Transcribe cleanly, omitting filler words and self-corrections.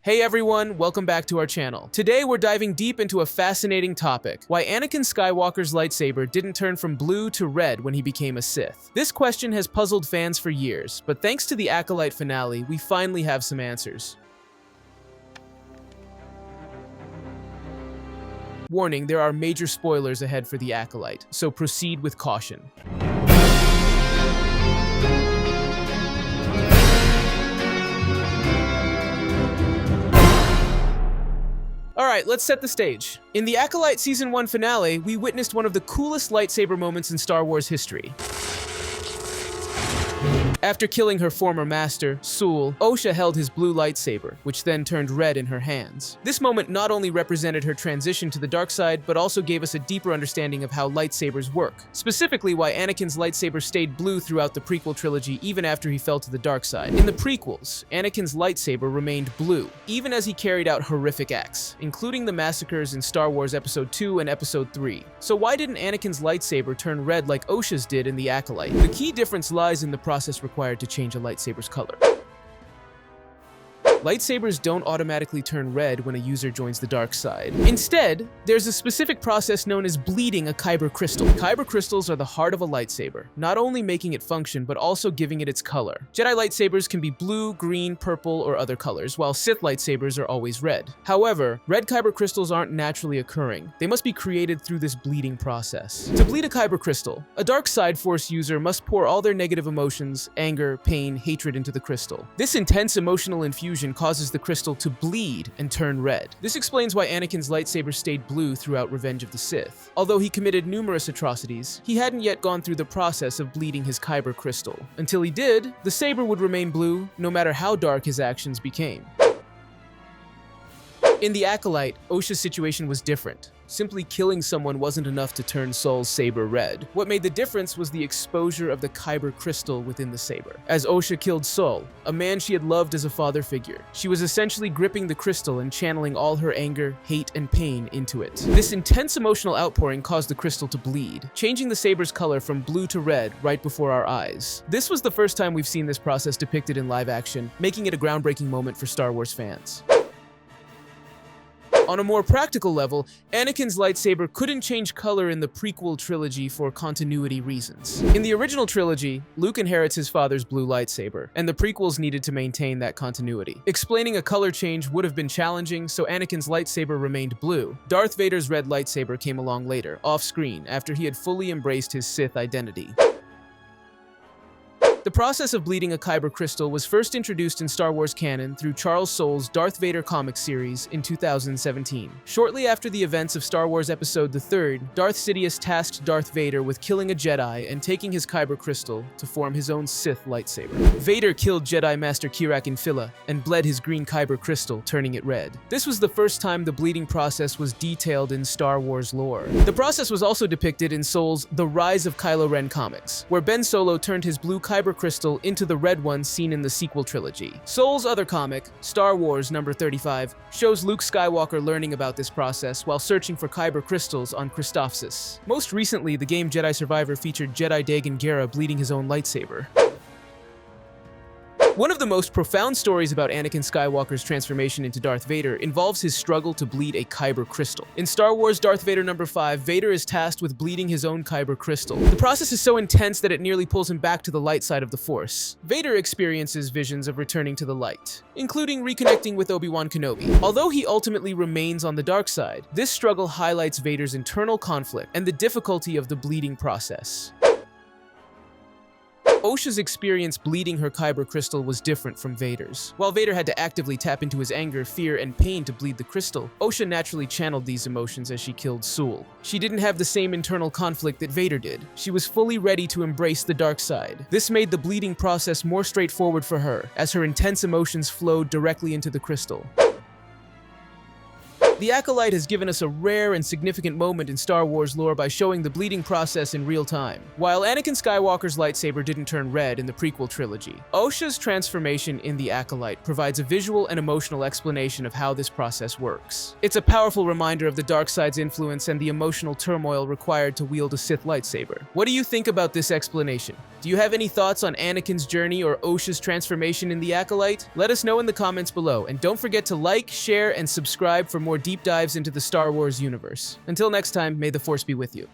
Hey everyone, welcome back to our channel. Today we're diving deep into a fascinating topic: why Anakin Skywalker's lightsaber didn't turn from blue to red when he became a Sith. This question has puzzled fans for years, but thanks to the Acolyte finale, we finally have some answers. Warning, there are major spoilers ahead for the Acolyte, so proceed with caution. Alright, let's set the stage. In the Acolyte Season 1 finale, we witnessed one of the coolest lightsaber moments in Star Wars history. After killing her former master, Sul, Osha held his blue lightsaber, which then turned red in her hands. This moment not only represented her transition to the dark side, but also gave us a deeper understanding of how lightsabers work, specifically why Anakin's lightsaber stayed blue throughout the prequel trilogy even after he fell to the dark side. In the prequels, Anakin's lightsaber remained blue, even as he carried out horrific acts, including the massacres in Star Wars Episode 2 and Episode 3. So why didn't Anakin's lightsaber turn red like Osha's did in the Acolyte? The key difference lies in the process required to change a lightsaber's color. Lightsabers don't automatically turn red when a user joins the dark side. Instead, there's a specific process known as bleeding a kyber crystal. Kyber crystals are the heart of a lightsaber, not only making it function, but also giving it its color. Jedi lightsabers can be blue, green, purple, or other colors, while Sith lightsabers are always red. However, red kyber crystals aren't naturally occurring. They must be created through this bleeding process. To bleed a kyber crystal, a dark side force user must pour all their negative emotions, anger, pain, hatred into the crystal. This intense emotional infusion causes the crystal to bleed and turn red. This explains why Anakin's lightsaber stayed blue throughout Revenge of the Sith. Although he committed numerous atrocities, he hadn't yet gone through the process of bleeding his kyber crystal. Until he did, the saber would remain blue no matter how dark his actions became. In the Acolyte, Osha's situation was different. Simply killing someone wasn't enough to turn Sul's saber red. What made the difference was the exposure of the kyber crystal within the saber. As Osha killed Sul, a man she had loved as a father figure, she was essentially gripping the crystal and channeling all her anger, hate, and pain into it. This intense emotional outpouring caused the crystal to bleed, changing the saber's color from blue to red right before our eyes. This was the first time we've seen this process depicted in live action, making it a groundbreaking moment for Star Wars fans. On a more practical level, Anakin's lightsaber couldn't change color in the prequel trilogy for continuity reasons. In the original trilogy, Luke inherits his father's blue lightsaber, and the prequels needed to maintain that continuity. Explaining a color change would have been challenging, so Anakin's lightsaber remained blue. Darth Vader's red lightsaber came along later, off-screen, after he had fully embraced his Sith identity. The process of bleeding a kyber crystal was first introduced in Star Wars canon through Charles Soule's Darth Vader comic series in 2017. Shortly after the events of Star Wars Episode III, Darth Sidious tasked Darth Vader with killing a Jedi and taking his kyber crystal to form his own Sith lightsaber. Vader killed Jedi Master Kirak Infila and bled his green kyber crystal, turning it red. This was the first time the bleeding process was detailed in Star Wars lore. The process was also depicted in Soule's The Rise of Kylo Ren comics, where Ben Solo turned his blue kyber crystal into the red one seen in the sequel trilogy. Soule's other comic, Star Wars No. 35, shows Luke Skywalker learning about this process while searching for kyber crystals on Christophsis. Most recently, the game Jedi Survivor featured Jedi Dagan Gera bleeding his own lightsaber. One of the most profound stories about Anakin Skywalker's transformation into Darth Vader involves his struggle to bleed a kyber crystal. In Star Wars Darth Vader No. 5, Vader is tasked with bleeding his own kyber crystal. The process is so intense that it nearly pulls him back to the light side of the Force. Vader experiences visions of returning to the light, including reconnecting with Obi-Wan Kenobi. Although he ultimately remains on the dark side, this struggle highlights Vader's internal conflict and the difficulty of the bleeding process. Osha's experience bleeding her kyber crystal was different from Vader's. While Vader had to actively tap into his anger, fear, and pain to bleed the crystal, Osha naturally channeled these emotions as she killed Sul. She didn't have the same internal conflict that Vader did. She was fully ready to embrace the dark side. This made the bleeding process more straightforward for her, as her intense emotions flowed directly into the crystal. The Acolyte has given us a rare and significant moment in Star Wars lore by showing the bleeding process in real time. While Anakin Skywalker's lightsaber didn't turn red in the prequel trilogy, Osha's transformation in The Acolyte provides a visual and emotional explanation of how this process works. It's a powerful reminder of the dark side's influence and the emotional turmoil required to wield a Sith lightsaber. What do you think about this explanation? Do you have any thoughts on Anakin's journey or Osha's transformation in The Acolyte? Let us know in the comments below, and don't forget to like, share, and subscribe for more deep dives into the Star Wars universe. Until next time, may the Force be with you.